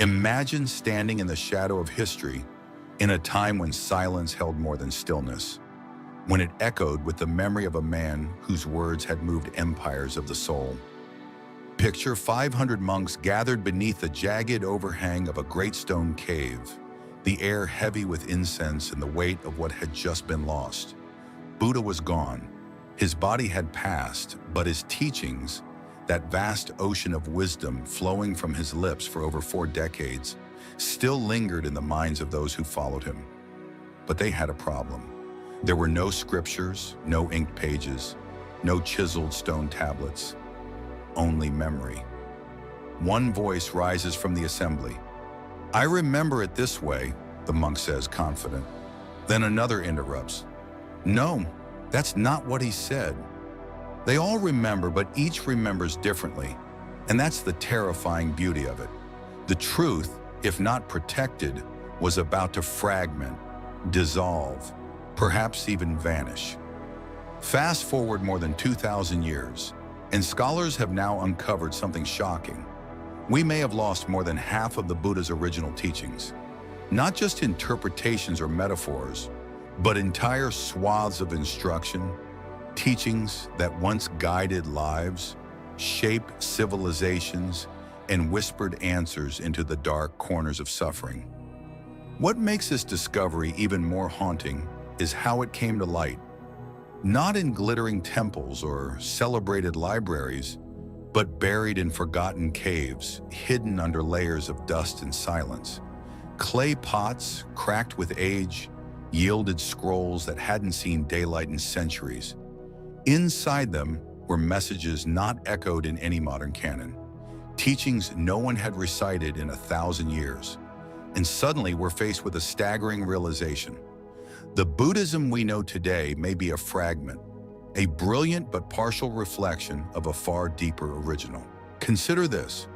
Imagine standing in the shadow of history in a time when silence held more than stillness, when it echoed with the memory of a man whose words had moved empires of the soul. Picture 500 monks gathered beneath the jagged overhang of a great stone cave, the air heavy with incense and the weight of what had just been lost. Buddha was gone. His body had passed, but his teachings, that vast ocean of wisdom flowing from his lips for over 4 decades, still lingered in the minds of those who followed him. But they had a problem. There were no scriptures, no inked pages, no chiseled stone tablets, only memory. One voice rises from the assembly. "I remember it this way," the monk says, confident. Then another interrupts. "No, that's not what he said." They all remember, but each remembers differently. And that's the terrifying beauty of it. The truth, if not protected, was about to fragment, dissolve, perhaps even vanish. Fast forward more than 2,000 years, and scholars have now uncovered something shocking. We may have lost more than half of the Buddha's original teachings. Not just interpretations or metaphors, but entire swaths of instruction, teachings that once guided lives, shaped civilizations, and whispered answers into the dark corners of suffering. What makes this discovery even more haunting is how it came to light. Not in glittering temples or celebrated libraries, but buried in forgotten caves, hidden under layers of dust and silence. Clay pots, cracked with age, yielded scrolls that hadn't seen daylight in centuries. Inside them were messages not echoed in any modern canon, teachings no one had recited in 1,000 years. And suddenly we're faced with a staggering realization. The Buddhism we know today may be a fragment, a brilliant but partial reflection of a far deeper original. Consider this.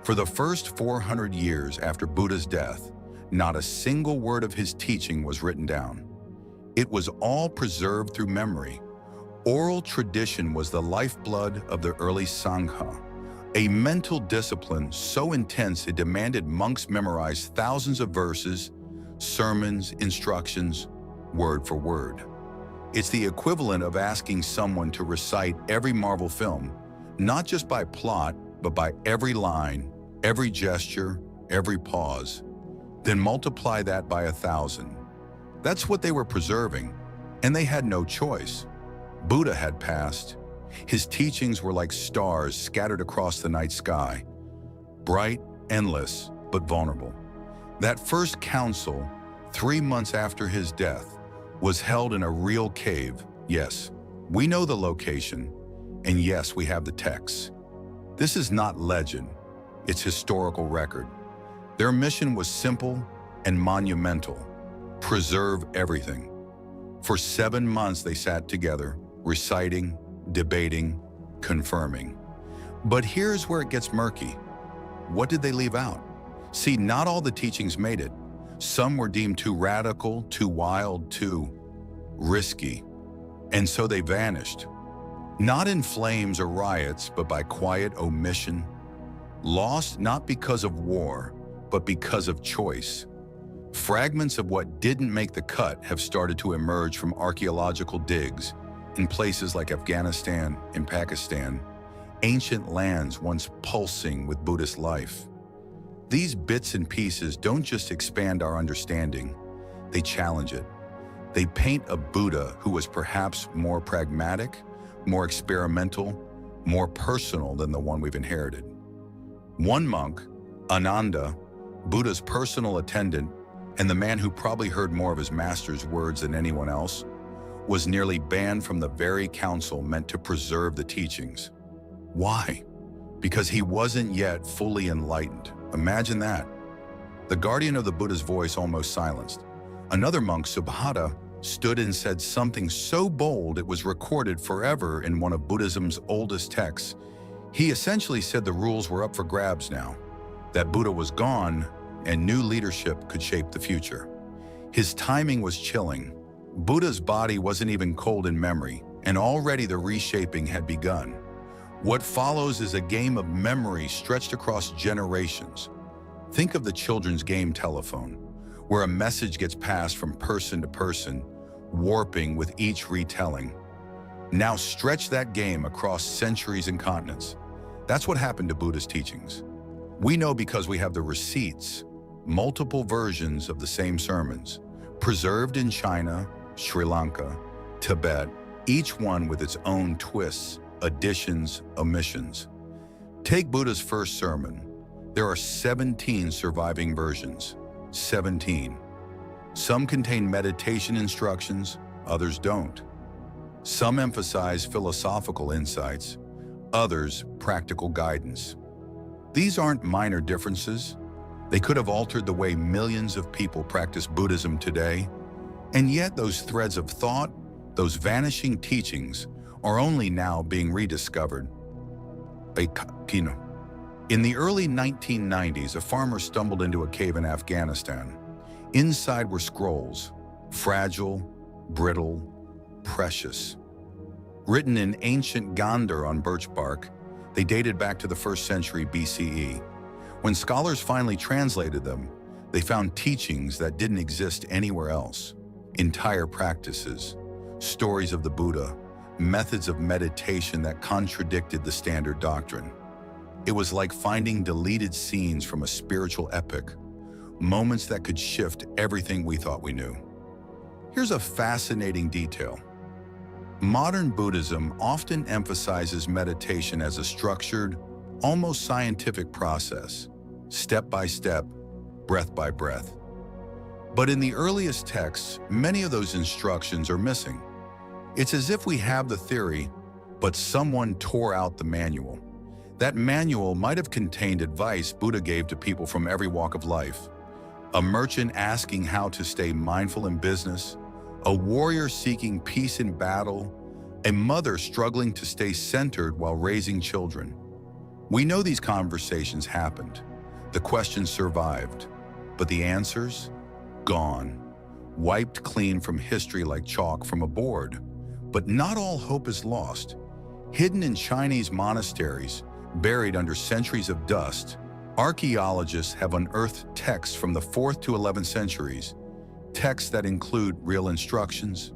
For the first 400 years after Buddha's death, not a single word of his teaching was written down. It was all preserved through memory. Oral tradition was the lifeblood of the early Sangha, a mental discipline so intense it demanded monks memorize thousands of verses, sermons, instructions, word for word. It's the equivalent of asking someone to recite every Marvel film, not just by plot, but by every line, every gesture, every pause. Then multiply that by 1,000. That's what they were preserving, and they had no choice. Buddha had passed. His teachings were like stars scattered across the night sky, bright, endless, but vulnerable. That first council, 3 months after his death, was held in a real cave. Yes, we know the location, and yes, we have the texts. This is not legend, it's historical record. Their mission was simple and monumental: preserve everything. For 7 months they sat together, reciting, debating, confirming. But here's where it gets murky. What did they leave out? See, not all the teachings made it. Some were deemed too radical, too wild, too risky. And so they vanished. Not in flames or riots, but by quiet omission. Lost not because of war, but because of choice. Fragments of what didn't make the cut have started to emerge from archaeological digs in places like Afghanistan and Pakistan, ancient lands once pulsing with Buddhist life. These bits and pieces don't just expand our understanding, they challenge it. They paint a Buddha who was perhaps more pragmatic, more experimental, more personal than the one we've inherited. One monk, Ananda, Buddha's personal attendant, and the man who probably heard more of his master's words than anyone else, was nearly banned from the very council meant to preserve the teachings. Why? Because he wasn't yet fully enlightened. Imagine that. The guardian of the Buddha's voice almost silenced. Another monk, Subhata, stood and said something so bold it was recorded forever in one of Buddhism's oldest texts. He essentially said the rules were up for grabs now, that Buddha was gone and new leadership could shape the future. His timing was chilling. Buddha's body wasn't even cold in memory, and already the reshaping had begun. What follows is a game of memory stretched across generations. Think of the children's game telephone, where a message gets passed from person to person, warping with each retelling. Now stretch that game across centuries and continents. That's what happened to Buddha's teachings. We know because we have the receipts, multiple versions of the same sermons, preserved in China, Sri Lanka, Tibet, each one with its own twists, additions, omissions. Take Buddha's first sermon. There are 17 surviving versions. 17. Some contain meditation instructions, others don't. Some emphasize philosophical insights, others practical guidance. These aren't minor differences. They could have altered the way millions of people practice Buddhism today, and yet those threads of thought, those vanishing teachings, are only now being rediscovered. In the early 1990s, a farmer stumbled into a cave in Afghanistan. Inside were scrolls, fragile, brittle, precious. Written in ancient Gandhar on birch bark, they dated back to the 1st century BCE. When scholars finally translated them, they found teachings that didn't exist anywhere else. Entire practices, stories of the Buddha, methods of meditation that contradicted the standard doctrine. It was like finding deleted scenes from a spiritual epic, moments that could shift everything we thought we knew. Here's a fascinating detail. Modern Buddhism often emphasizes meditation as a structured, almost scientific process, step by step, breath by breath. But in the earliest texts, many of those instructions are missing. It's as if we have the theory, but someone tore out the manual. That manual might have contained advice Buddha gave to people from every walk of life. A merchant asking how to stay mindful in business, a warrior seeking peace in battle, a mother struggling to stay centered while raising children. We know these conversations happened. The questions survived, but the answers? Gone. Wiped clean from history like chalk from a board. But not all hope is lost. Hidden in Chinese monasteries, buried under centuries of dust, archaeologists have unearthed texts from the 4th to 11th centuries, texts that include real instructions,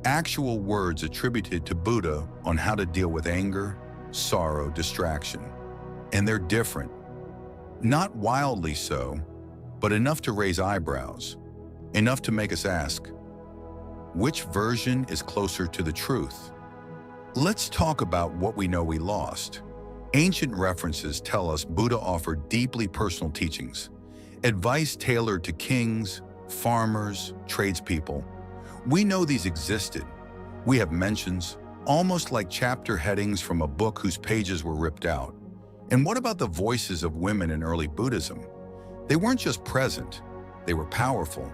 actual words attributed to Buddha on how to deal with anger, sorrow, distraction. And they're different. Not wildly so, but enough to raise eyebrows, enough to make us ask, which version is closer to the truth? Let's talk about what we know we lost. Ancient references tell us Buddha offered deeply personal teachings, advice tailored to kings, farmers, tradespeople. We know these existed. We have mentions, almost like chapter headings from a book whose pages were ripped out. And what about the voices of women in early Buddhism? They weren't just present, they were powerful.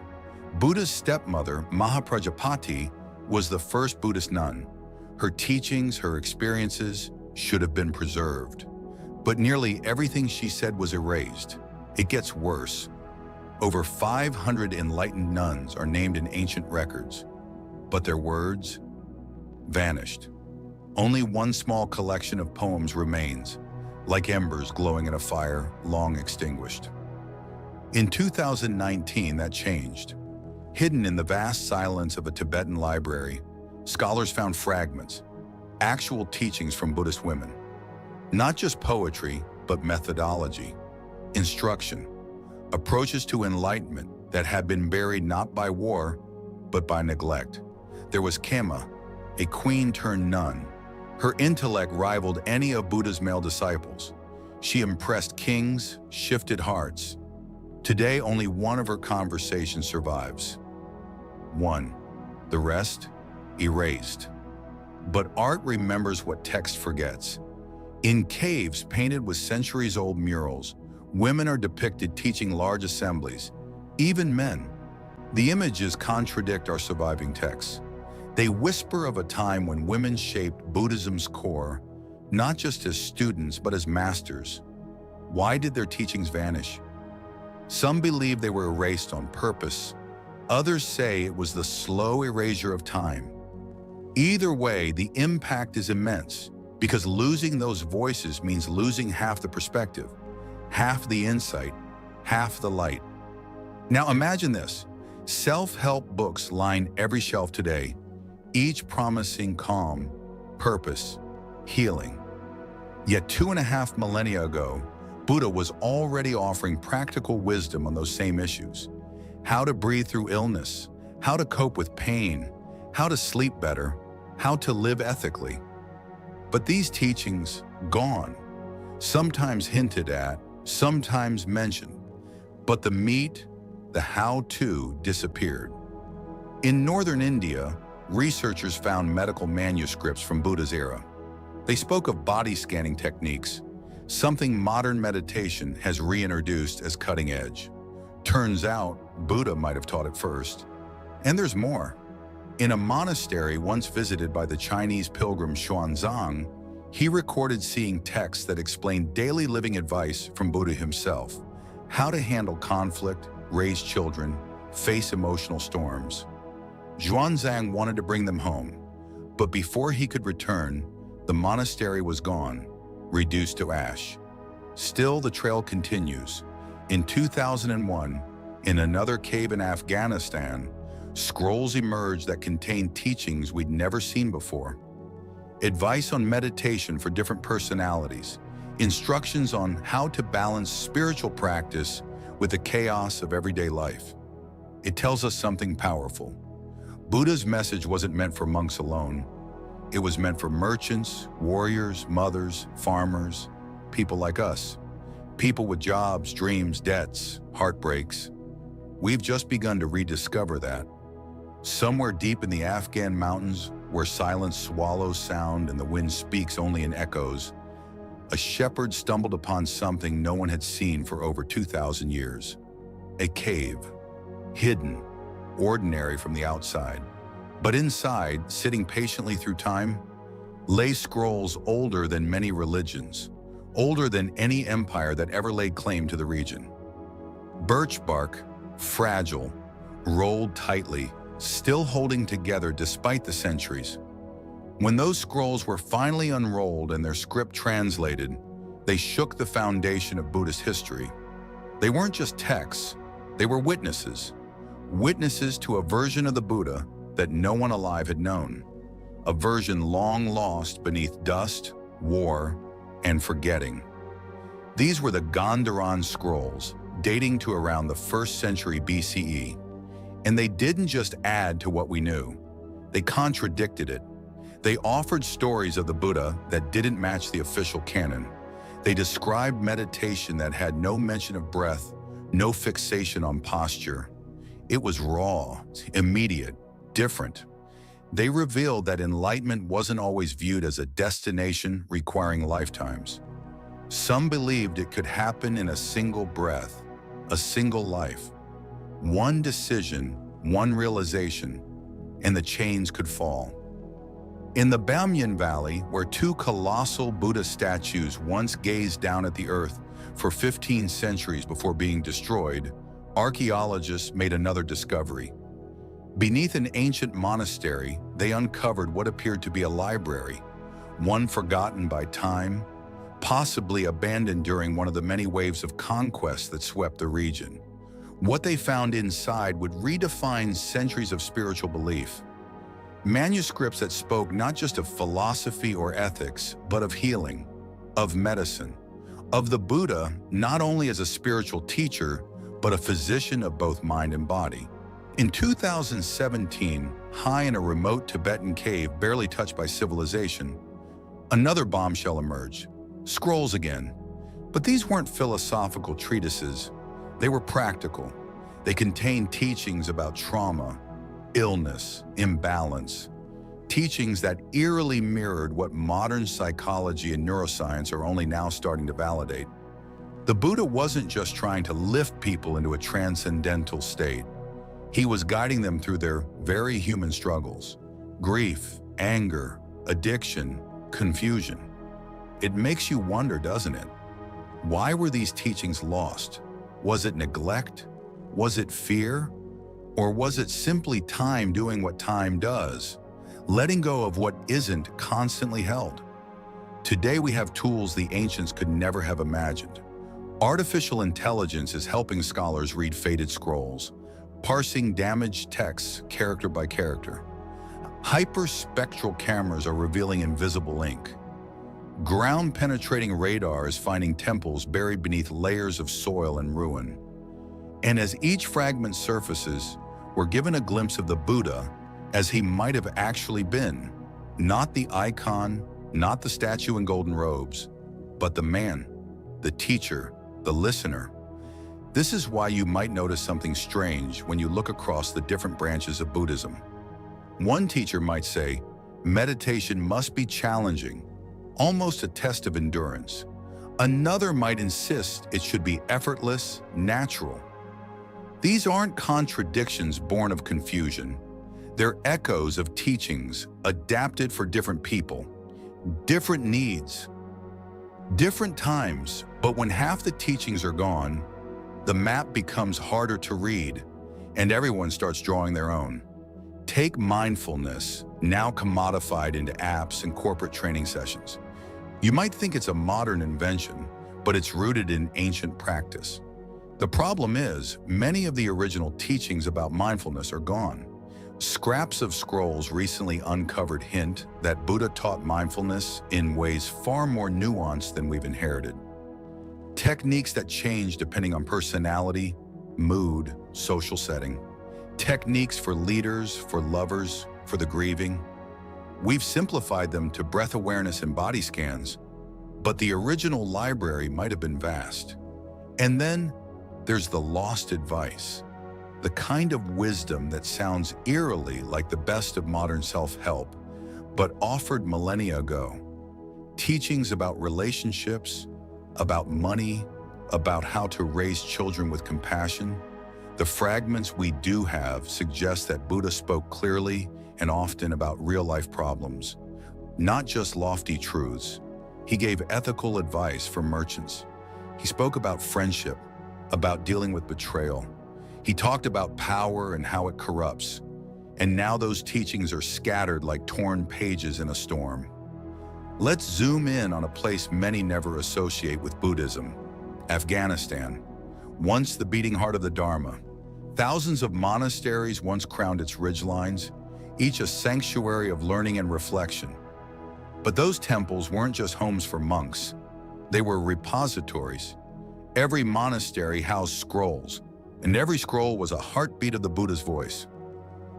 Buddha's stepmother, Mahaprajapati, was the first Buddhist nun. Her teachings, her experiences, should have been preserved. But nearly everything she said was erased. It gets worse. Over 500 enlightened nuns are named in ancient records, but their words vanished. Only one small collection of poems remains, like embers glowing in a fire long extinguished. In 2019, that changed. Hidden in the vast silence of a Tibetan library, scholars found fragments, actual teachings from Buddhist women. Not just poetry, but methodology, instruction, approaches to enlightenment that had been buried not by war, but by neglect. There was Kema, a queen-turned-nun. Her intellect rivaled any of Buddha's male disciples. She impressed kings, shifted hearts. Today, only one of her conversations survives. One. The rest, erased. But art remembers what text forgets. In caves painted with centuries-old murals, women are depicted teaching large assemblies, even men. The images contradict our surviving texts. They whisper of a time when women shaped Buddhism's core, not just as students, but as masters. Why did their teachings vanish? Some believe they were erased on purpose. Others say it was the slow erasure of time. Either way, the impact is immense, because losing those voices means losing half the perspective, half the insight, half the light. Now imagine this. Self-help books line every shelf today, each promising calm, purpose, healing. Yet 2.5 millennia ago, Buddha was already offering practical wisdom on those same issues. How to breathe through illness, how to cope with pain, how to sleep better, how to live ethically. But these teachings, gone. Sometimes hinted at, sometimes mentioned. But the meat, the how-to, disappeared. In northern India, researchers found medical manuscripts from Buddha's era. They spoke of body scanning techniques, something modern meditation has reintroduced as cutting edge. Turns out, Buddha might have taught it first. And there's more. In a monastery once visited by the Chinese pilgrim Xuanzang, he recorded seeing texts that explained daily living advice from Buddha himself, how to handle conflict, raise children, face emotional storms. Xuanzang wanted to bring them home, but before he could return, the monastery was gone, reduced to ash. Still, the trail continues. In 2001, in another cave in Afghanistan, scrolls emerged that contained teachings we'd never seen before. Advice on meditation for different personalities, instructions on how to balance spiritual practice with the chaos of everyday life. It tells us something powerful. Buddha's message wasn't meant for monks alone. It was meant for merchants, warriors, mothers, farmers, people like us. People with jobs, dreams, debts, heartbreaks. We've just begun to rediscover that. Somewhere deep in the Afghan mountains, where silence swallows sound and the wind speaks only in echoes, a shepherd stumbled upon something no one had seen for over 2,000 years. A cave, hidden, ordinary from the outside. But inside, sitting patiently through time, lay scrolls older than many religions, older than any empire that ever laid claim to the region. Birch bark, fragile, rolled tightly, still holding together despite the centuries. When those scrolls were finally unrolled and their script translated, they shook the foundation of Buddhist history. They weren't just texts, they were witnesses. Witnesses to a version of the Buddha that no one alive had known. A version long lost beneath dust, war, and forgetting. These were the Gandharan scrolls, dating to around the 1st century BCE. And they didn't just add to what we knew. They contradicted it. They offered stories of the Buddha that didn't match the official canon. They described meditation that had no mention of breath, no fixation on posture. It was raw, immediate, different. They revealed that enlightenment wasn't always viewed as a destination requiring lifetimes. Some believed it could happen in a single breath, a single life. One decision, one realization, and the chains could fall. In the Bamyan Valley, where 2 colossal Buddha statues once gazed down at the earth for 15 centuries before being destroyed, archaeologists made another discovery. Beneath an ancient monastery, they uncovered what appeared to be a library, one forgotten by time, possibly abandoned during one of the many waves of conquest that swept the region. What they found inside would redefine centuries of spiritual belief. Manuscripts that spoke not just of philosophy or ethics, but of healing, of medicine, of the Buddha not only as a spiritual teacher, but a physician of both mind and body. In 2017, high in a remote Tibetan cave barely touched by civilization, another bombshell emerged. Scrolls again. But these weren't philosophical treatises. They were practical. They contained teachings about trauma, illness, imbalance. Teachings that eerily mirrored what modern psychology and neuroscience are only now starting to validate. The Buddha wasn't just trying to lift people into a transcendental state. He was guiding them through their very human struggles: grief, anger, addiction, confusion. It makes you wonder, doesn't it? Why were these teachings lost? Was it neglect? Was it fear? Or was it simply time doing what time does, letting go of what isn't constantly held? Today we have tools the ancients could never have imagined. Artificial intelligence is helping scholars read faded scrolls, parsing damaged texts character by character. Hyperspectral cameras are revealing invisible ink. Ground-penetrating radar is finding temples buried beneath layers of soil and ruin. And as each fragment surfaces, we're given a glimpse of the Buddha as he might have actually been. Not the icon, not the statue in golden robes, but the man, the teacher, the listener. This is why you might notice something strange when you look across the different branches of Buddhism. One teacher might say, meditation must be challenging, almost a test of endurance. Another might insist it should be effortless, natural. These aren't contradictions born of confusion. They're echoes of teachings adapted for different people, different needs, different times. But when half the teachings are gone, the map becomes harder to read, and everyone starts drawing their own. Take mindfulness, now commodified into apps and corporate training sessions. You might think it's a modern invention, but it's rooted in ancient practice. The problem is, many of the original teachings about mindfulness are gone. Scraps of scrolls recently uncovered hint that Buddha taught mindfulness in ways far more nuanced than we've inherited. Techniques that change depending on personality, mood, social setting. Techniques for leaders, for lovers, for the grieving. We've simplified them to breath awareness and body scans, but the original library might have been vast. And then there's the lost advice, the kind of wisdom that sounds eerily like the best of modern self-help, but offered millennia ago. Teachings about relationships, about money, about how to raise children with compassion. The fragments we do have suggest that Buddha spoke clearly and often about real-life problems, not just lofty truths. He gave ethical advice for merchants. He spoke about friendship, about dealing with betrayal. He talked about power and how it corrupts. And now those teachings are scattered like torn pages in a storm. Let's zoom in on a place many never associate with Buddhism, Afghanistan. Once the beating heart of the Dharma, thousands of monasteries once crowned its ridgelines, each a sanctuary of learning and reflection. But those temples weren't just homes for monks. They were repositories. Every monastery housed scrolls, and every scroll was a heartbeat of the Buddha's voice.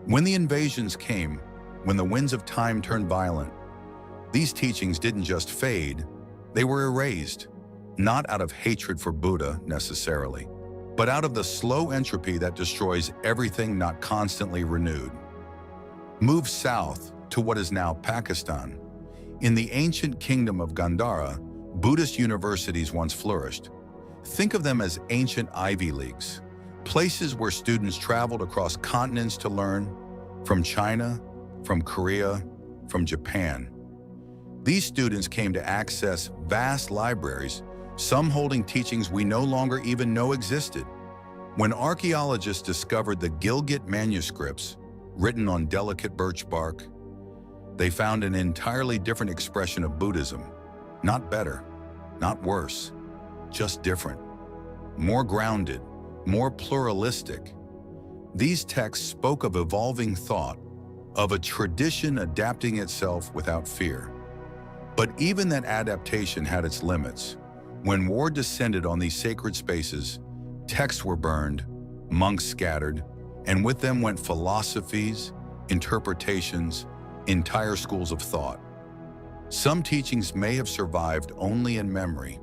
When the invasions came, when the winds of time turned violent, these teachings didn't just fade, they were erased, not out of hatred for Buddha necessarily, but out of the slow entropy that destroys everything not constantly renewed. Move south to what is now Pakistan. In the ancient kingdom of Gandhara, Buddhist universities once flourished. Think of them as ancient Ivy Leagues, places where students traveled across continents to learn, from China, from Korea, from Japan. These students came to access vast libraries, some holding teachings we no longer even know existed. When archaeologists discovered the Gilgit manuscripts, written on delicate birch bark, they found an entirely different expression of Buddhism. Not better, not worse, just different. More grounded, more pluralistic. These texts spoke of evolving thought, of a tradition adapting itself without fear. But even that adaptation had its limits. When war descended on these sacred spaces, texts were burned, monks scattered, and with them went philosophies, interpretations, entire schools of thought. Some teachings may have survived only in memory,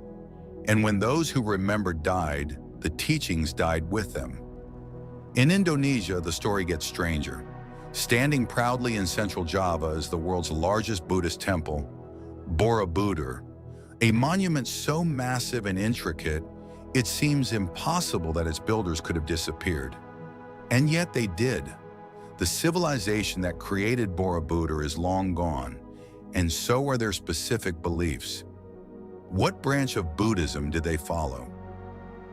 and when those who remembered died, the teachings died with them. In Indonesia, the story gets stranger. Standing proudly in central Java is the world's largest Buddhist temple, Borobudur, a monument so massive and intricate, it seems impossible that its builders could have disappeared. And yet they did. The civilization that created Borobudur is long gone, and so are their specific beliefs. What branch of Buddhism did they follow?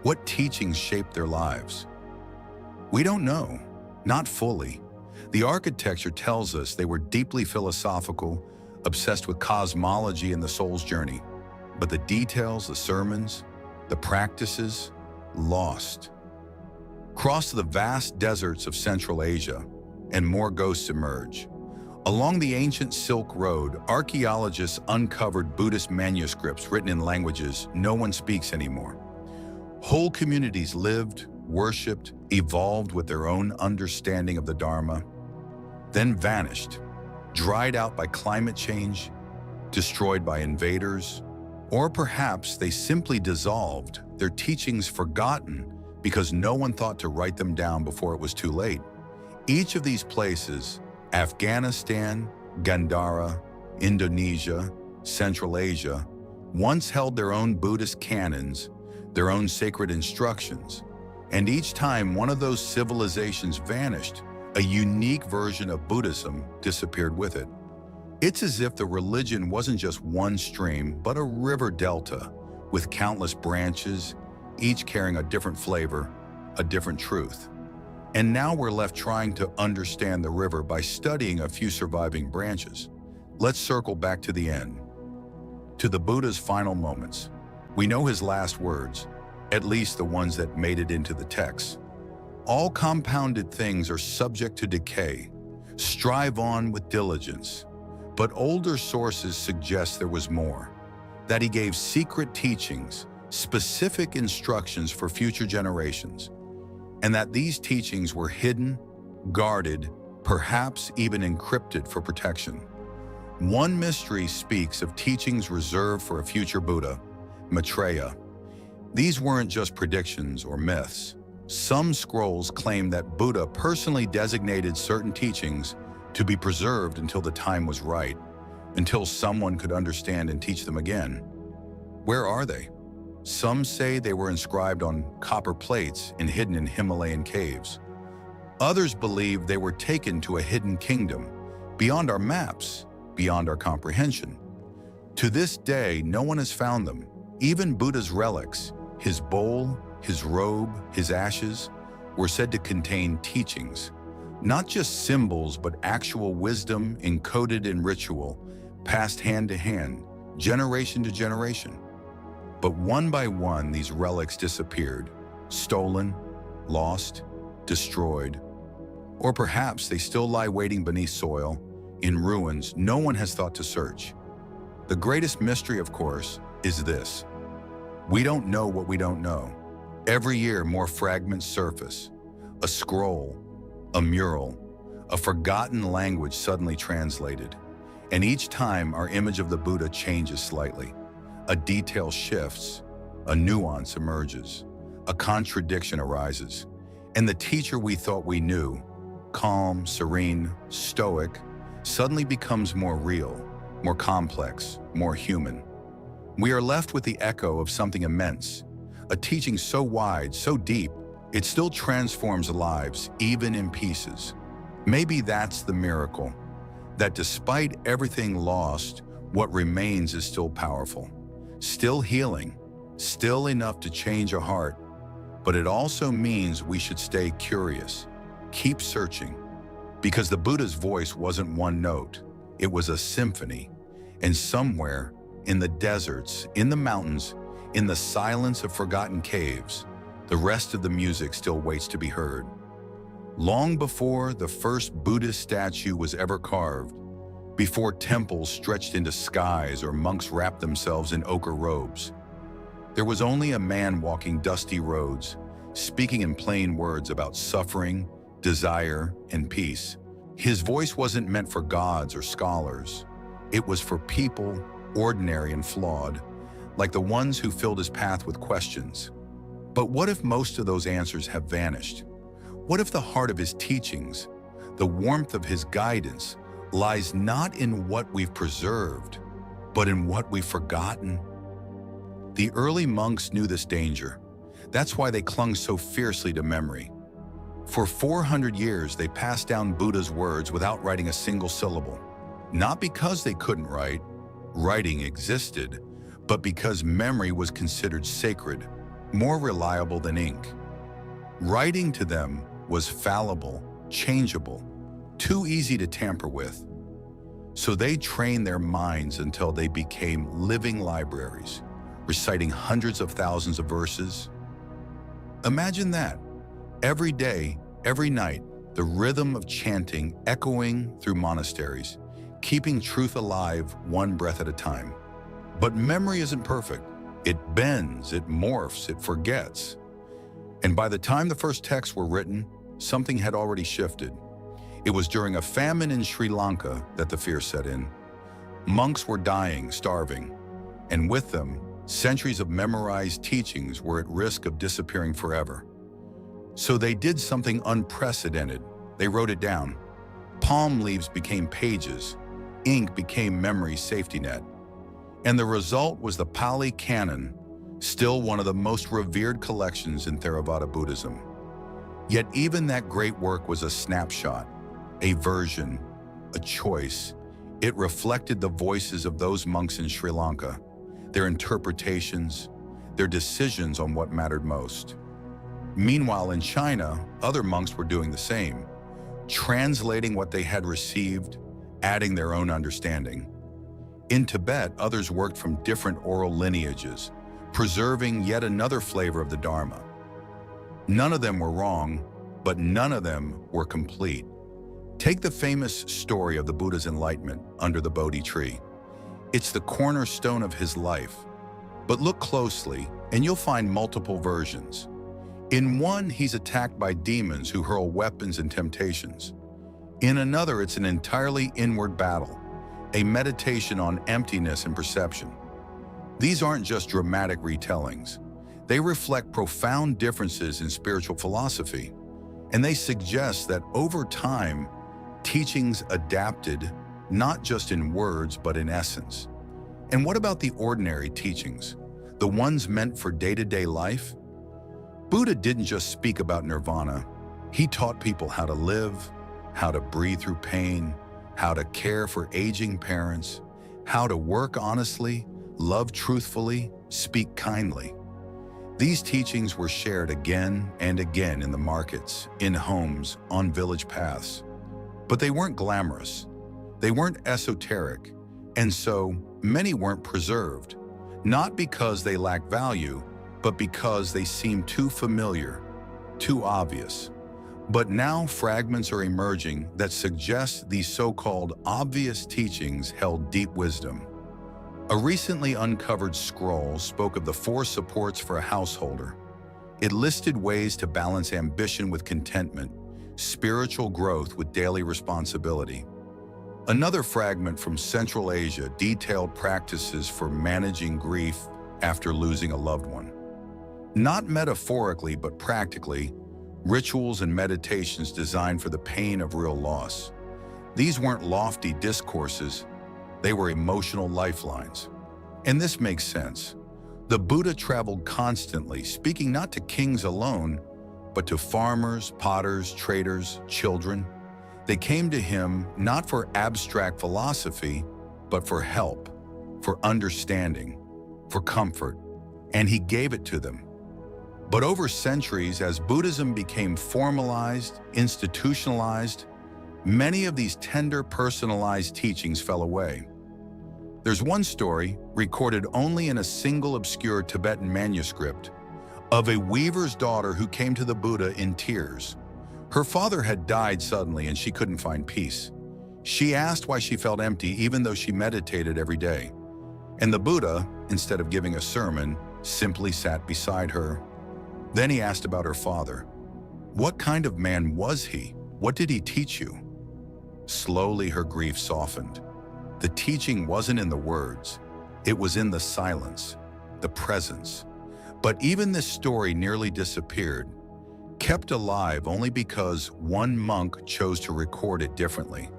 What teachings shaped their lives? We don't know, not fully. The architecture tells us they were deeply philosophical, obsessed with cosmology and the soul's journey. But the details, the sermons, The practices, lost. Cross the vast deserts of Central Asia, and more ghosts emerge. Along the ancient Silk Road, archaeologists uncovered Buddhist manuscripts written in languages no one speaks anymore. Whole communities lived, worshipped, evolved with their own understanding of the Dharma, then vanished, dried out by climate change, destroyed by invaders, or perhaps they simply dissolved, their teachings forgotten because no one thought to write them down before it was too late. Each of these places, Afghanistan, Gandhara, Indonesia, Central Asia, once held their own Buddhist canons, their own sacred instructions, and each time one of those civilizations vanished, a unique version of Buddhism disappeared with it. It's as if the religion wasn't just one stream, but a river delta with countless branches, each carrying a different flavor, a different truth. And now we're left trying to understand the river by studying a few surviving branches. Let's circle back to the end, to the Buddha's final moments. We know his last words, at least the ones that made it into the text. All compounded things are subject to decay. Strive on with diligence. But older sources suggest there was more, that he gave secret teachings, specific instructions for future generations, and that these teachings were hidden, guarded, perhaps even encrypted for protection. One mystery speaks of teachings reserved for a future Buddha, Maitreya. These weren't just predictions or myths. Some scrolls claim that Buddha personally designated certain teachings to be preserved until the time was right, until someone could understand and teach them again. Where are they? Some say they were inscribed on copper plates and hidden in Himalayan caves. Others believe they were taken to a hidden kingdom, beyond our maps, beyond our comprehension. To this day, no one has found them. Even Buddha's relics, his bowl, his robe, his ashes, were said to contain teachings. Not just symbols, but actual wisdom encoded in ritual, passed hand to hand, generation to generation. But one by one, these relics disappeared, stolen, lost, destroyed. Or perhaps they still lie waiting beneath soil, in ruins no one has thought to search. The greatest mystery, of course, is this. We don't know what we don't know. Every year, more fragments surface. A scroll, a mural, a forgotten language suddenly translated. And each time, our image of the Buddha changes slightly. A detail shifts, a nuance emerges, a contradiction arises, and the teacher we thought we knew, calm, serene, stoic, suddenly becomes more real, more complex, more human. We are left with the echo of something immense, a teaching so wide, so deep, it still transforms lives, even in pieces. Maybe that's the miracle, that despite everything lost, what remains is still powerful. Still healing, still enough to change a heart, but it also means we should stay curious, keep searching, because the Buddha's voice wasn't one note, it was a symphony, and somewhere, in the deserts, in the mountains, in the silence of forgotten caves, the rest of the music still waits to be heard. Long before the first Buddhist statue was ever carved, before temples stretched into skies or monks wrapped themselves in ochre robes, there was only a man walking dusty roads, speaking in plain words about suffering, desire, and peace. His voice wasn't meant for gods or scholars. It was for people, ordinary and flawed, like the ones who filled his path with questions. But what if most of those answers have vanished? What if the heart of his teachings, the warmth of his guidance, lies not in what we've preserved, but in what we've forgotten? The early monks knew this danger. That's why they clung so fiercely to memory. For 400 years, they passed down Buddha's words without writing a single syllable. Not because they couldn't write, writing existed, but because memory was considered sacred, more reliable than ink. Writing to them was fallible, changeable, too easy to tamper with. So they trained their minds until they became living libraries, reciting hundreds of thousands of verses. Imagine that. Every day, every night, the rhythm of chanting echoing through monasteries, keeping truth alive one breath at a time. But memory isn't perfect. It bends, it morphs, it forgets. And by the time the first texts were written, something had already shifted. It was during a famine in Sri Lanka that the fear set in. Monks were dying, starving, and with them, centuries of memorized teachings were at risk of disappearing forever. So they did something unprecedented. They wrote it down. Palm leaves became pages. Ink became memory's safety net. And the result was the Pali Canon, still one of the most revered collections in Theravada Buddhism. Yet even that great work was a snapshot, a version, a choice. It reflected the voices of those monks in Sri Lanka, their interpretations, their decisions on what mattered most. Meanwhile, in China, other monks were doing the same, translating what they had received, adding their own understanding. In Tibet, others worked from different oral lineages, preserving yet another flavor of the Dharma. None of them were wrong, but none of them were complete. Take the famous story of the Buddha's enlightenment under the Bodhi tree. It's the cornerstone of his life. But look closely, and you'll find multiple versions. In one, he's attacked by demons who hurl weapons and temptations. In another, it's an entirely inward battle, a meditation on emptiness and perception. These aren't just dramatic retellings. They reflect profound differences in spiritual philosophy, and they suggest that over time, teachings adapted not just in words but in essence. And what about the ordinary teachings, the ones meant for day-to-day life? Buddha didn't just speak about nirvana. He taught people how to live, how to breathe through pain, how to care for aging parents, how to work honestly, love truthfully, speak kindly. These teachings were shared again and again in the markets, in homes, on village paths. But they weren't glamorous. They weren't esoteric. And so many weren't preserved, not because they lacked value, but because they seemed too familiar, too obvious. But now fragments are emerging that suggest these so-called obvious teachings held deep wisdom. A recently uncovered scroll spoke of the 4 supports for a householder. It listed ways to balance ambition with contentment, spiritual growth with daily responsibility. Another fragment from Central Asia detailed practices for managing grief after losing a loved one. Not metaphorically, but practically, rituals and meditations designed for the pain of real loss. These weren't lofty discourses, they were emotional lifelines. And this makes sense. The Buddha traveled constantly, speaking not to kings alone, but to farmers, potters, traders, children. They came to him not for abstract philosophy, but for help, for understanding, for comfort, and he gave it to them. But over centuries, as Buddhism became formalized, institutionalized, many of these tender, personalized teachings fell away. There's one story, recorded only in a single obscure Tibetan manuscript, of a weaver's daughter who came to the Buddha in tears. Her father had died suddenly and she couldn't find peace. She asked why she felt empty even though she meditated every day. And the Buddha, instead of giving a sermon, simply sat beside her. Then he asked about her father. What kind of man was he? What did he teach you? Slowly her grief softened. The teaching wasn't in the words, it was in the silence, the presence. But even this story nearly disappeared, kept alive only because one monk chose to record it differently.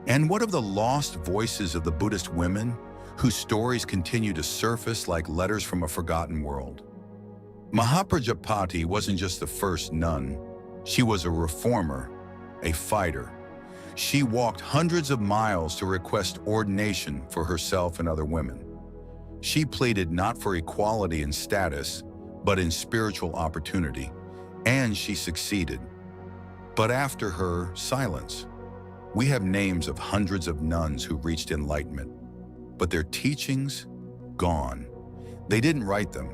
And what of the lost voices of the Buddhist women, whose stories continue to surface like letters from a forgotten world? Mahaprajapati wasn't just the first nun. She was a reformer, a fighter. She walked hundreds of miles to request ordination for herself and other women. She pleaded not for equality in status, but in spiritual opportunity, and she succeeded. But after her, silence. We have names of hundreds of nuns who reached enlightenment, but their teachings, gone. They didn't write them.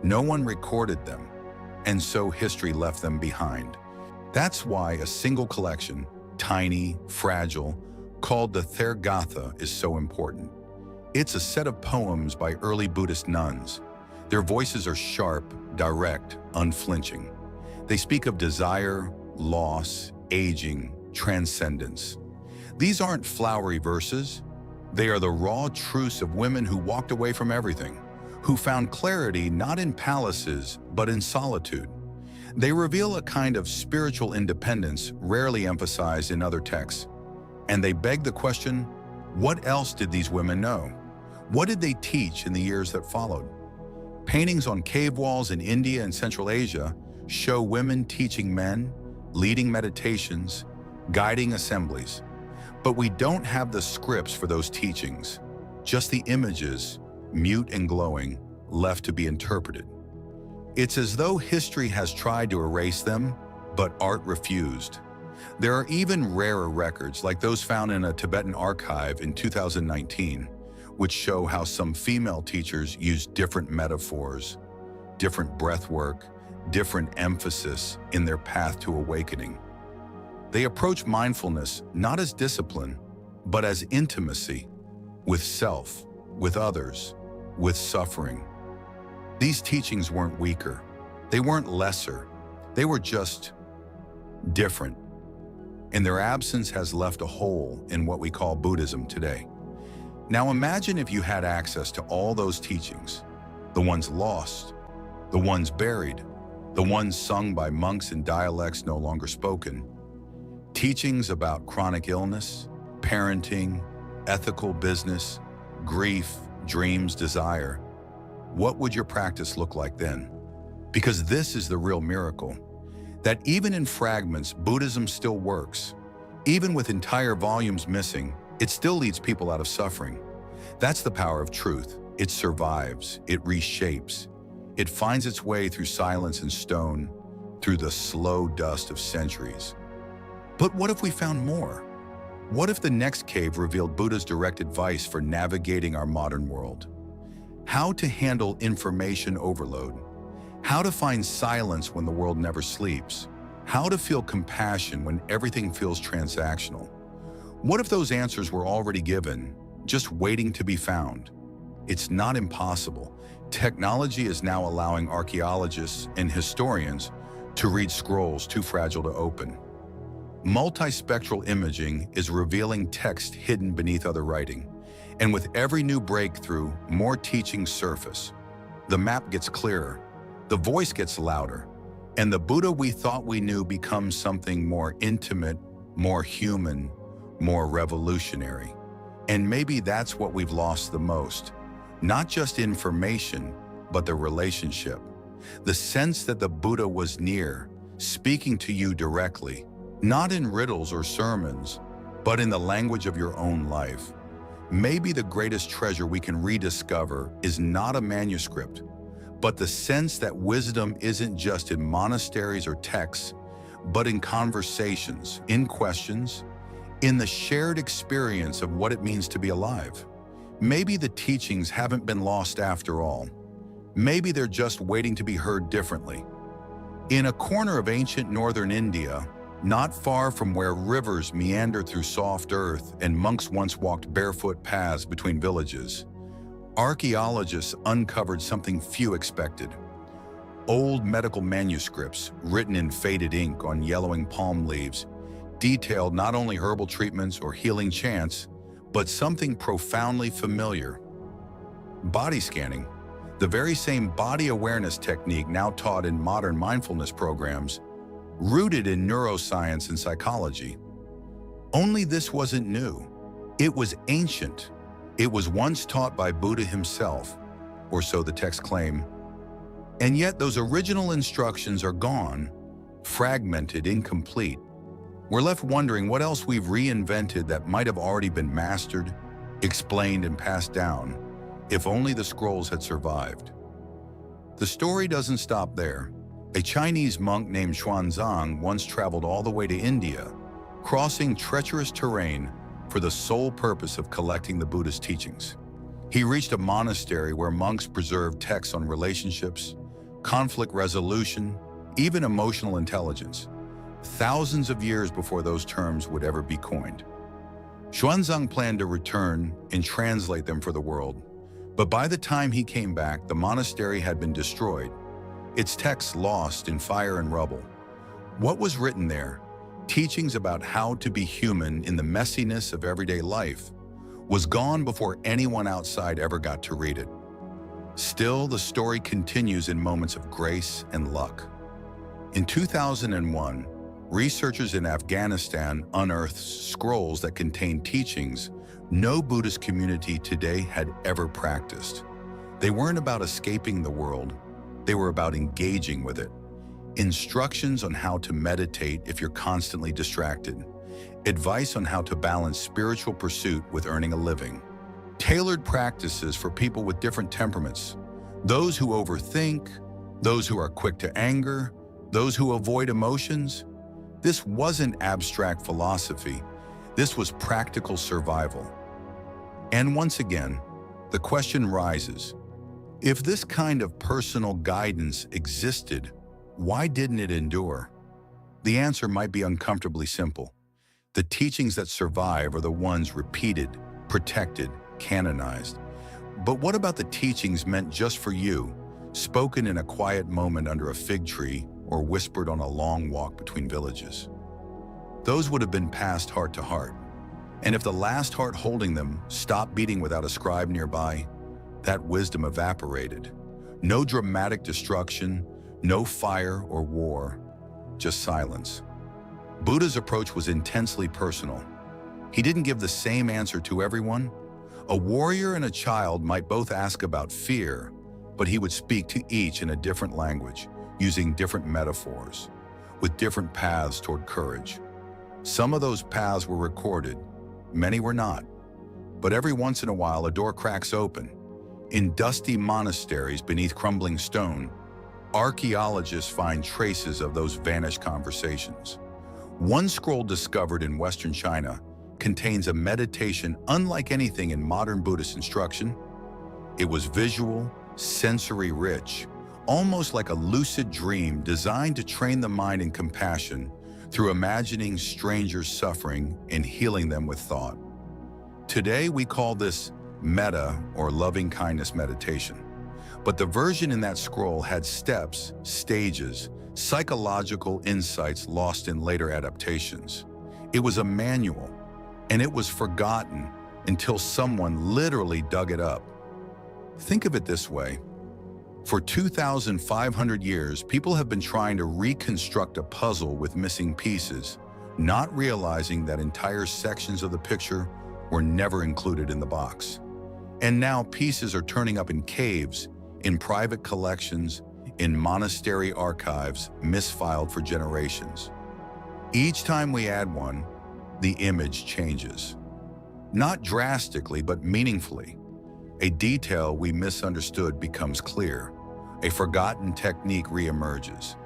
No one recorded them. And so history left them behind. That's why a single collection, tiny, fragile, called the Theragatha is so important. It's a set of poems by early Buddhist nuns. Their voices are sharp, direct, unflinching. They speak of desire, loss, aging, transcendence. These aren't flowery verses. They are the raw truths of women who walked away from everything, who found clarity not in palaces, but in solitude. They reveal a kind of spiritual independence rarely emphasized in other texts. And they beg the question, what else did these women know? What did they teach in the years that followed? Paintings on cave walls in India and Central Asia show women teaching men, leading meditations, guiding assemblies. But we don't have the scripts for those teachings, just the images, mute and glowing, left to be interpreted. It's as though history has tried to erase them, but art refused. There are even rarer records, like those found in a Tibetan archive in 2019, which show how some female teachers used different metaphors, different breath work, different emphasis in their path to awakening. They approach mindfulness not as discipline, but as intimacy with self, with others, with suffering. These teachings weren't weaker. They weren't lesser. They were just different. And their absence has left a hole in what we call Buddhism today. Now imagine if you had access to all those teachings, the ones lost, the ones buried, the ones sung by monks in dialects no longer spoken, teachings about chronic illness, parenting, ethical business, grief, dreams, desire. What would your practice look like then? Because this is the real miracle, that even in fragments, Buddhism still works. Even with entire volumes missing, it still leads people out of suffering. That's the power of truth. It survives, it reshapes. It finds its way through silence and stone, through the slow dust of centuries. But what if we found more? What if the next cave revealed Buddha's direct advice for navigating our modern world? How to handle information overload. How to find silence when the world never sleeps. How to feel compassion when everything feels transactional. What if those answers were already given, just waiting to be found? It's not impossible. Technology is now allowing archaeologists and historians to read scrolls too fragile to open. Multispectral imaging is revealing text hidden beneath other writing. And with every new breakthrough, more teachings surface. The map gets clearer, the voice gets louder, and the Buddha we thought we knew becomes something more intimate, more human, more revolutionary. And maybe that's what we've lost the most. Not just information, but the relationship. The sense that the Buddha was near, speaking to you directly, not in riddles or sermons, but in the language of your own life. Maybe the greatest treasure we can rediscover is not a manuscript, but the sense that wisdom isn't just in monasteries or texts, but in conversations, in questions, in the shared experience of what it means to be alive. Maybe the teachings haven't been lost after all. Maybe they're just waiting to be heard differently. In a corner of ancient northern India, not far from where rivers meander through soft earth and monks once walked barefoot paths between villages, archaeologists uncovered something few expected. Old medical manuscripts written in faded ink on yellowing palm leaves detailed not only herbal treatments or healing chants, but something profoundly familiar. Body scanning, the very same body awareness technique now taught in modern mindfulness programs, rooted in neuroscience and psychology. Only this wasn't new. It was ancient. It was once taught by Buddha himself, or so the texts claim. And yet those original instructions are gone, fragmented, incomplete. We're left wondering what else we've reinvented that might have already been mastered, explained, and passed down, if only the scrolls had survived. The story doesn't stop there. A Chinese monk named Xuanzang once traveled all the way to India, crossing treacherous terrain for the sole purpose of collecting the Buddha's teachings. He reached a monastery where monks preserved texts on relationships, conflict resolution, even emotional intelligence, thousands of years before those terms would ever be coined. Xuanzang planned to return and translate them for the world, but by the time he came back, the monastery had been destroyed, its texts lost in fire and rubble. What was written there, teachings about how to be human in the messiness of everyday life, was gone before anyone outside ever got to read it. Still, the story continues in moments of grace and luck. In 2001, researchers in Afghanistan unearthed scrolls that contained teachings no Buddhist community today had ever practiced. They weren't about escaping the world, they were about engaging with it. Instructions on how to meditate if you're constantly distracted. Advice on how to balance spiritual pursuit with earning a living. Tailored practices for people with different temperaments. Those who overthink, those who are quick to anger, those who avoid emotions. This wasn't abstract philosophy. This was practical survival. And once again, the question rises, if this kind of personal guidance existed, why didn't it endure? The answer might be uncomfortably simple. The teachings that survive are the ones repeated, protected, canonized. But what about the teachings meant just for you, spoken in a quiet moment under a fig tree or whispered on a long walk between villages? Those would have been passed heart to heart. And if the last heart holding them stopped beating without a scribe nearby, that wisdom evaporated. No dramatic destruction, no fire or war, just silence. Buddha's approach was intensely personal. He didn't give the same answer to everyone. A warrior and a child might both ask about fear, but he would speak to each in a different language, using different metaphors, with different paths toward courage. Some of those paths were recorded, many were not. But every once in a while, a door cracks open. In dusty monasteries beneath crumbling stone, archaeologists find traces of those vanished conversations. One scroll discovered in Western China contains a meditation unlike anything in modern Buddhist instruction. It was visual, sensory-rich, almost like a lucid dream designed to train the mind in compassion through imagining strangers suffering and healing them with thought. Today, we call this metta or loving kindness meditation. But the version in that scroll had steps, stages, psychological insights lost in later adaptations. It was a manual, and it was forgotten until someone literally dug it up. Think of it this way. For 2,500 years, people have been trying to reconstruct a puzzle with missing pieces, not realizing that entire sections of the picture were never included in the box. And now pieces are turning up in caves, in private collections, in monastery archives, misfiled for generations. Each time we add one, the image changes. Not drastically, but meaningfully. A detail we misunderstood becomes clear. A forgotten technique reemerges.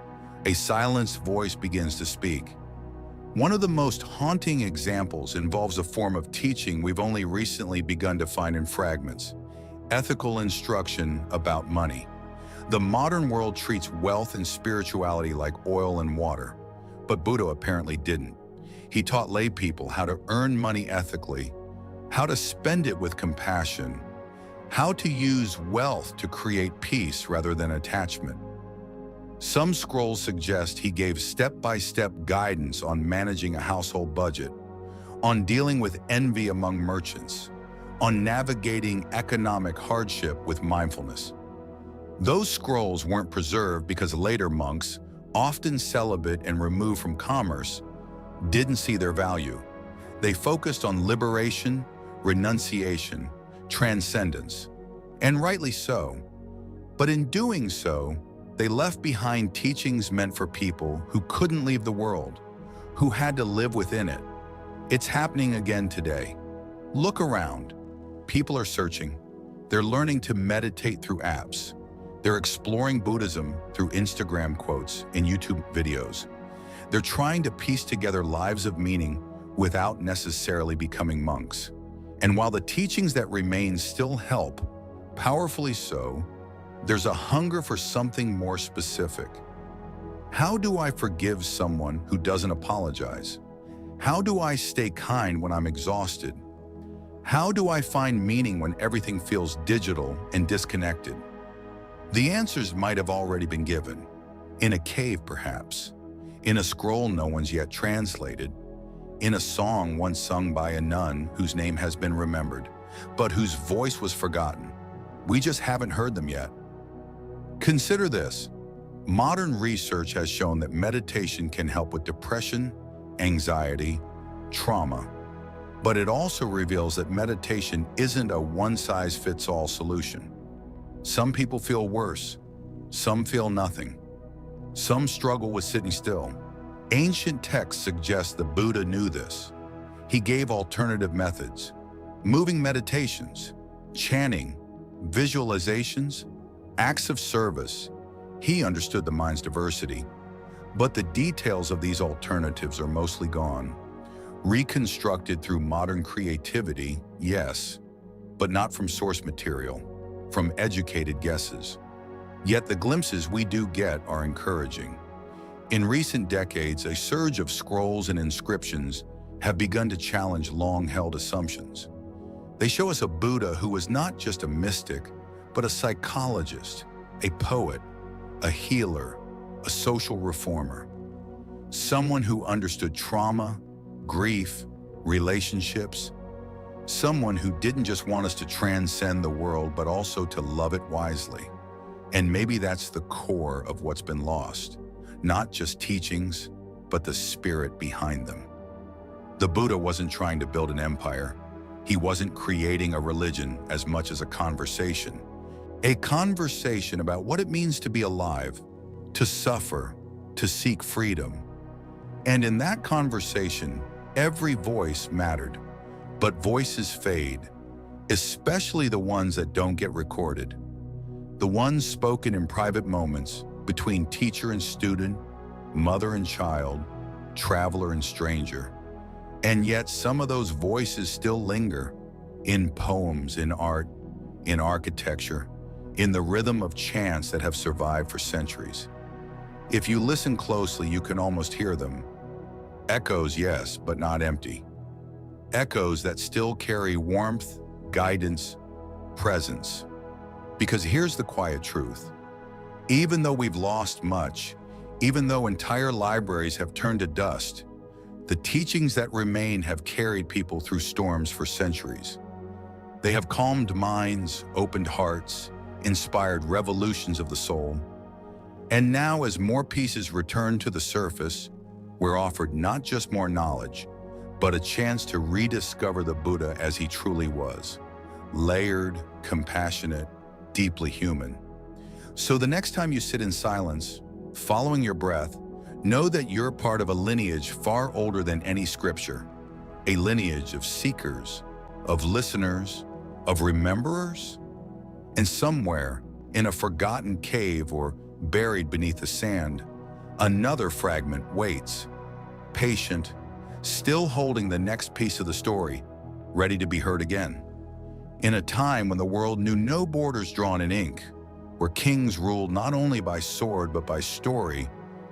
A silenced voice begins to speak. One of the most haunting examples involves a form of teaching we've only recently begun to find in fragments: ethical instruction about money. The modern world treats wealth and spirituality like oil and water, but Buddha apparently didn't. He taught lay people how to earn money ethically, how to spend it with compassion, how to use wealth to create peace rather than attachment. Some scrolls suggest he gave step-by-step guidance on managing a household budget, on dealing with envy among merchants, on navigating economic hardship with mindfulness. Those scrolls weren't preserved because later monks, often celibate and removed from commerce, didn't see their value. They focused on liberation, renunciation, transcendence, and rightly so. But in doing so, they left behind teachings meant for people who couldn't leave the world, who had to live within it. It's happening again today. Look around. People are searching. They're learning to meditate through apps. They're exploring Buddhism through Instagram quotes and YouTube videos. They're trying to piece together lives of meaning without necessarily becoming monks. And while the teachings that remain still help, powerfully so, there's a hunger for something more specific. How do I forgive someone who doesn't apologize? How do I stay kind when I'm exhausted? How do I find meaning when everything feels digital and disconnected? The answers might have already been given. In a cave, perhaps. In a scroll no one's yet translated. In a song once sung by a nun whose name has been remembered, but whose voice was forgotten. We just haven't heard them yet. Consider this. Modern research has shown that meditation can help with depression, anxiety, trauma. But it also reveals that meditation isn't a one-size-fits-all solution. Some people feel worse. Some feel nothing. Some struggle with sitting still. Ancient texts suggest the Buddha knew this. He gave alternative methods, moving meditations, chanting, visualizations, acts of service. He understood the mind's diversity. But the details of these alternatives are mostly gone. Reconstructed through modern creativity, yes, but not from source material, from educated guesses. Yet the glimpses we do get are encouraging. In recent decades, a surge of scrolls and inscriptions have begun to challenge long-held assumptions. They show us a Buddha who was not just a mystic, but a psychologist, a poet, a healer, a social reformer. Someone who understood trauma, grief, relationships. Someone who didn't just want us to transcend the world, but also to love it wisely. And maybe that's the core of what's been lost. Not just teachings, but the spirit behind them. The Buddha wasn't trying to build an empire. He wasn't creating a religion as much as a conversation. A conversation about what it means to be alive, to suffer, to seek freedom. And in that conversation, every voice mattered. But voices fade, especially the ones that don't get recorded. The ones spoken in private moments between teacher and student, mother and child, traveler and stranger. And yet some of those voices still linger in poems, in art, in architecture, in the rhythm of chants that have survived for centuries. If you listen closely, you can almost hear them. Echoes, yes, but not empty. Echoes that still carry warmth, guidance, presence. Because here's the quiet truth. Even though we've lost much, even though entire libraries have turned to dust, the teachings that remain have carried people through storms for centuries. They have calmed minds, opened hearts, inspired revolutions of the soul. And now, as more pieces return to the surface, we're offered not just more knowledge, but a chance to rediscover the Buddha as he truly was. Layered, compassionate, deeply human. So the next time you sit in silence, following your breath, know that you're part of a lineage far older than any scripture. A lineage of seekers, of listeners, of rememberers. And somewhere, in a forgotten cave or buried beneath the sand, another fragment waits, patient, still holding the next piece of the story, ready to be heard again. In a time when the world knew no borders drawn in ink, where kings ruled not only by sword but by story,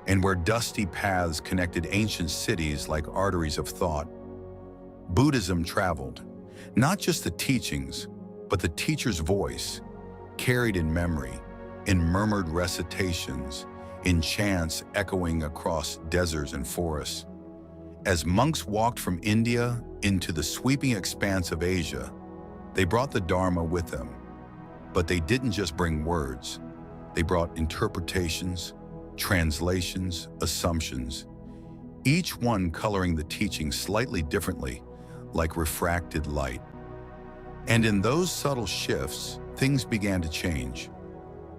and where dusty paths connected ancient cities like arteries of thought, Buddhism traveled, not just the teachings, but the teacher's voice, carried in memory, in murmured recitations, in chants echoing across deserts and forests. As monks walked from India into the sweeping expanse of Asia, they brought the Dharma with them. But they didn't just bring words. They brought interpretations, translations, assumptions, each one coloring the teaching slightly differently, like refracted light. And in those subtle shifts, things began to change.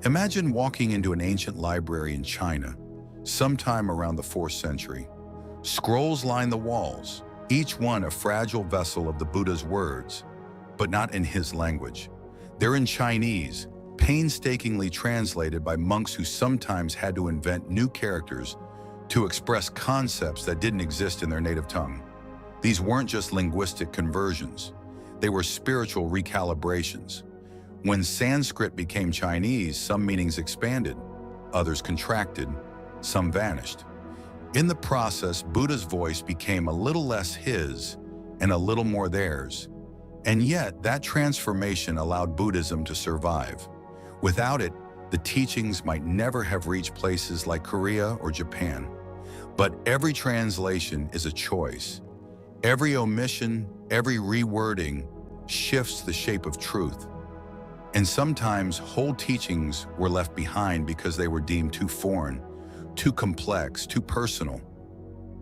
Imagine walking into an ancient library in China, sometime around the 4th century. Scrolls line the walls, each one a fragile vessel of the Buddha's words, but not in his language. They're in Chinese, painstakingly translated by monks who sometimes had to invent new characters to express concepts that didn't exist in their native tongue. These weren't just linguistic conversions. They were spiritual recalibrations. When Sanskrit became Chinese, some meanings expanded, others contracted, some vanished. In the process, Buddha's voice became a little less his and a little more theirs. And yet, that transformation allowed Buddhism to survive. Without it, the teachings might never have reached places like Korea or Japan. But every translation is a choice. Every omission, every rewording shifts the shape of truth. And sometimes whole teachings were left behind because they were deemed too foreign, too complex, too personal.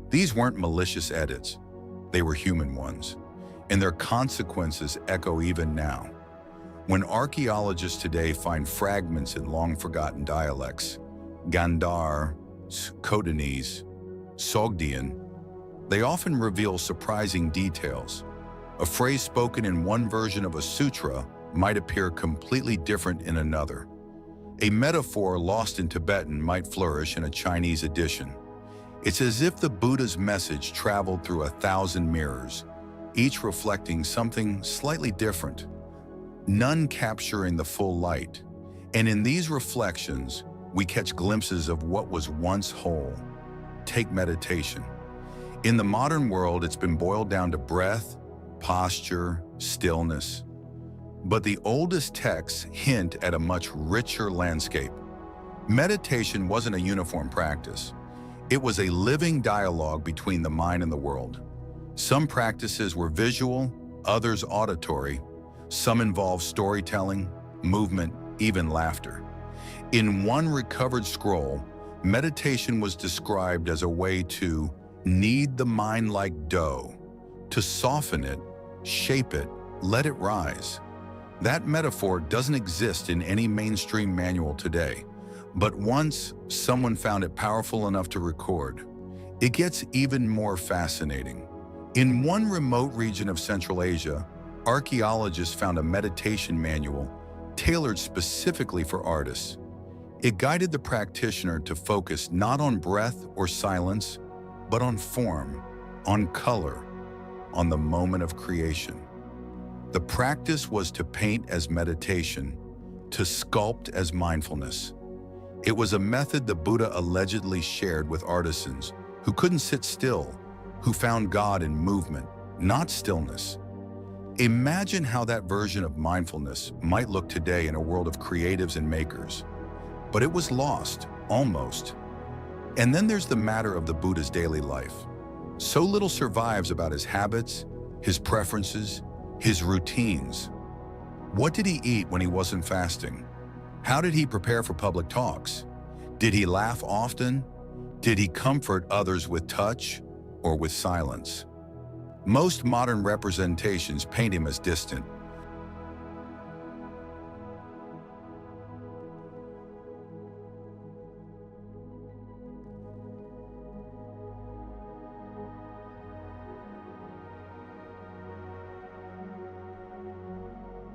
These weren't malicious edits. They were human ones. And their consequences echo even now. When archaeologists today find fragments in long-forgotten dialects, Gandhar, Khotanese, Sogdian, they often reveal surprising details. A phrase spoken in one version of a sutra might appear completely different in another. A metaphor lost in Tibetan might flourish in a Chinese edition. It's as if the Buddha's message traveled through 1,000 mirrors, each reflecting something slightly different, none capturing the full light. And in these reflections, we catch glimpses of what was once whole. Take meditation. In the modern world, it's been boiled down to breath, posture, stillness. But the oldest texts hint at a much richer landscape. Meditation wasn't a uniform practice. It was a living dialogue between the mind and the world. Some practices were visual, others auditory. Some involved storytelling, movement, even laughter. In one recovered scroll, meditation was described as a way to knead the mind like dough, to soften it, shape it, let it rise. That metaphor doesn't exist in any mainstream manual today, but once someone found it powerful enough to record, it gets even more fascinating. In one remote region of Central Asia, archaeologists found a meditation manual tailored specifically for artists. It guided the practitioner to focus not on breath or silence, but on form, on color, on the moment of creation. The practice was to paint as meditation, to sculpt as mindfulness. It was a method the Buddha allegedly shared with artisans who couldn't sit still, who found God in movement, not stillness. Imagine how that version of mindfulness might look today in a world of creatives and makers. But it was lost, almost. And then there's the matter of the Buddha's daily life. So little survives about his habits, his preferences, his routines. What did he eat when he wasn't fasting? How did he prepare for public talks? Did he laugh often? Did he comfort others with touch or with silence? Most modern representations paint him as distant,